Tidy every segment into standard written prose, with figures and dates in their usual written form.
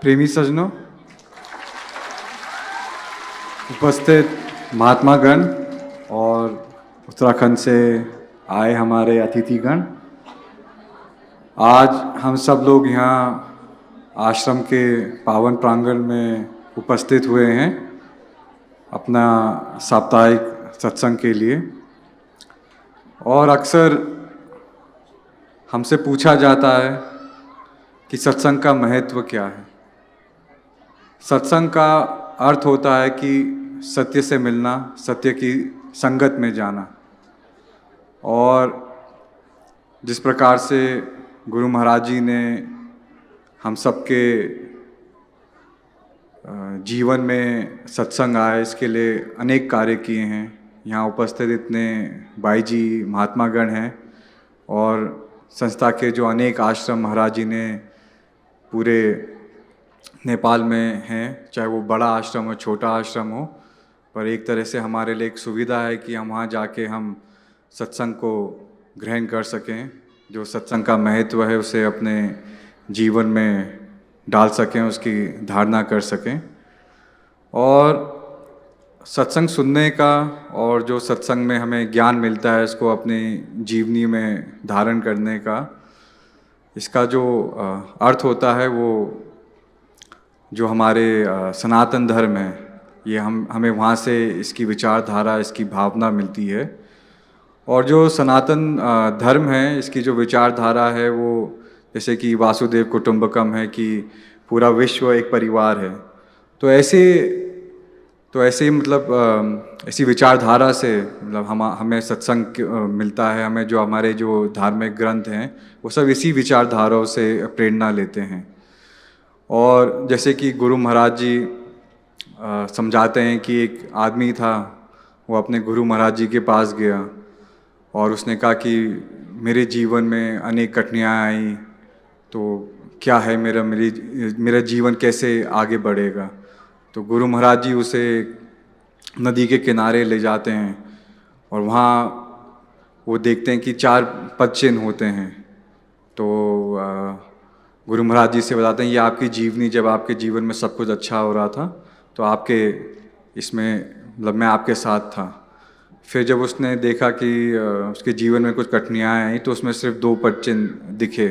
प्रेमी सज्जनों, उपस्थित महात्मागण और उत्तराखंड से आए हमारे अतिथिगण, आज हम सब लोग यहाँ आश्रम के पावन प्रांगण में उपस्थित हुए हैं अपना साप्ताहिक सत्संग के लिए। और अक्सर हमसे पूछा जाता है कि सत्संग का महत्व क्या है। सत्संग का अर्थ होता है कि सत्य से मिलना, सत्य की संगत में जाना। और जिस प्रकार से गुरु महाराज जी ने हम सबके जीवन में सत्संग आए, इसके लिए अनेक कार्य किए हैं। यहाँ उपस्थित इतने भाई जी महात्मागण हैं और संस्था के जो अनेक आश्रम महाराज जी ने पूरे नेपाल में हैं, चाहे वो बड़ा आश्रम हो छोटा आश्रम हो, पर एक तरह से हमारे लिए एक सुविधा है कि हम वहाँ जाके हम सत्संग को ग्रहण कर सकें, जो सत्संग का महत्व है उसे अपने जीवन में डाल सकें, उसकी धारणा कर सकें। और सत्संग सुनने का और जो सत्संग में हमें ज्ञान मिलता है इसको अपनी जीवनी में धारण करने का, इसका जो अर्थ होता है वो जो हमारे सनातन धर्म है, ये हमें वहाँ से इसकी विचारधारा, इसकी भावना मिलती है। और जो सनातन धर्म है, इसकी जो विचारधारा है वो जैसे कि वासुदेव कुटुंबकम है कि पूरा विश्व एक परिवार है। तो ऐसे मतलब ऐसी विचारधारा से मतलब हमें सत्संग मिलता है। हमें जो हमारे जो धार्मिक ग्रंथ हैं वो सब इसी विचारधाराओं से प्रेरणा लेते हैं। और जैसे कि गुरु महाराज जी समझाते हैं कि एक आदमी था, वो अपने गुरु महाराज जी के पास गया और उसने कहा कि मेरे जीवन में अनेक कठिनाइयाँ आई, तो क्या है मेरा जीवन कैसे आगे बढ़ेगा। तो गुरु महाराज जी उसे नदी के किनारे ले जाते हैं और वहाँ वो देखते हैं कि 4 पद चिन्ह होते हैं। तो गुरु महाराज जी से बताते हैं ये आपकी जीवनी, जब आपके जीवन में सब कुछ अच्छा हो रहा था तो आपके इसमें मतलब मैं आपके साथ था। फिर जब उसने देखा कि उसके जीवन में कुछ कठिनाइयाँ आई तो उसमें सिर्फ 2 पद चिन्ह दिखे।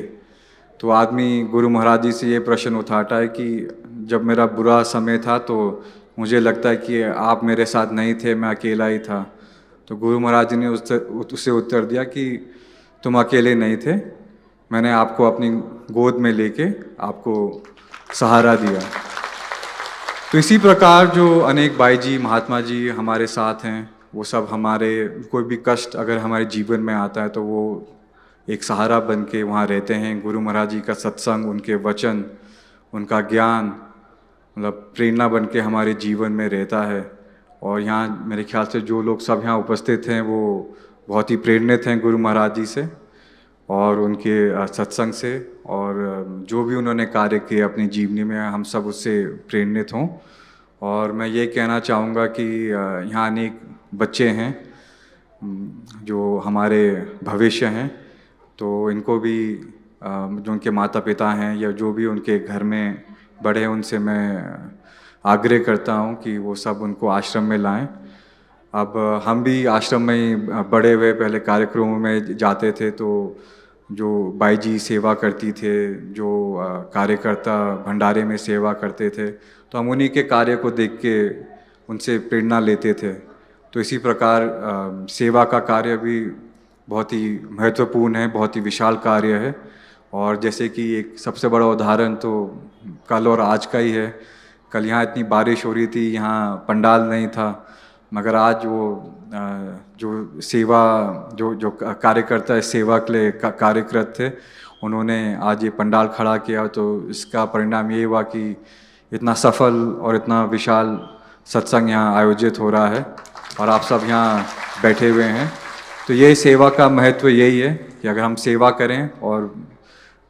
तो आदमी गुरु महाराज जी से ये प्रश्न उठाता है कि जब मेरा बुरा समय था तो मुझे लगता है कि आप मेरे साथ नहीं थे, मैं अकेला ही था। तो गुरु महाराज जी ने उससे उत्तर दिया कि तुम अकेले नहीं थे, मैंने आपको अपनी गोद में लेके आपको सहारा दिया। तो इसी प्रकार जो अनेक भाई जी महात्मा जी हमारे साथ हैं, वो सब हमारे कोई भी कष्ट अगर हमारे जीवन में आता है तो वो एक सहारा बन के वहाँ रहते हैं। गुरु महाराज जी का सत्संग, उनके वचन, उनका ज्ञान मतलब प्रेरणा बन के हमारे जीवन में रहता है। और यहाँ मेरे ख्याल से जो लोग सब यहाँ उपस्थित हैं वो बहुत ही प्रेरित हैं गुरु महाराज जी से और उनके सत्संग से, और जो भी उन्होंने कार्य किए अपनी जीवनी में हम सब उससे प्रेरित हों। और मैं ये कहना चाहूँगा कि यहाँ अनेक बच्चे हैं जो हमारे भविष्य हैं, तो इनको भी जो उनके माता पिता हैं या जो भी उनके घर में बड़े हैं उनसे मैं आग्रह करता हूँ कि वो सब उनको आश्रम में लाएं। अब हम भी आश्रम में ही बड़े हुए, पहले कार्यक्रमों में जाते थे तो जो बाई जी सेवा करती थे, जो कार्यकर्ता भंडारे में सेवा करते थे, तो हम उन्हीं के कार्य को देख के उनसे प्रेरणा लेते थे। तो इसी प्रकार सेवा का कार्य भी बहुत ही महत्वपूर्ण है, बहुत ही विशाल कार्य है। और जैसे कि एक सबसे बड़ा उदाहरण तो कल और आज का ही है। कल यहाँ इतनी बारिश हो रही थी, यहाँ पंडाल नहीं था, मगर आज वो जो सेवा जो कार्यकर्ता सेवा के लिए कार्यरत थे, उन्होंने आज ये पंडाल खड़ा किया। तो इसका परिणाम ये हुआ कि इतना सफल और इतना विशाल सत्संग यहाँ आयोजित हो रहा है और आप सब यहाँ बैठे हुए हैं। तो ये सेवा का महत्व यही है कि अगर हम सेवा करें और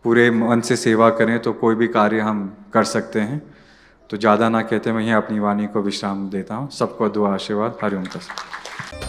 पूरे मन से सेवा करें तो कोई भी कार्य हम कर सकते हैं। तो ज़्यादा ना कहते मैं यहाँ अपनी वाणी को विश्राम देता हूँ। सबको दुआ आशीर्वाद। हरि ओम तत्सत।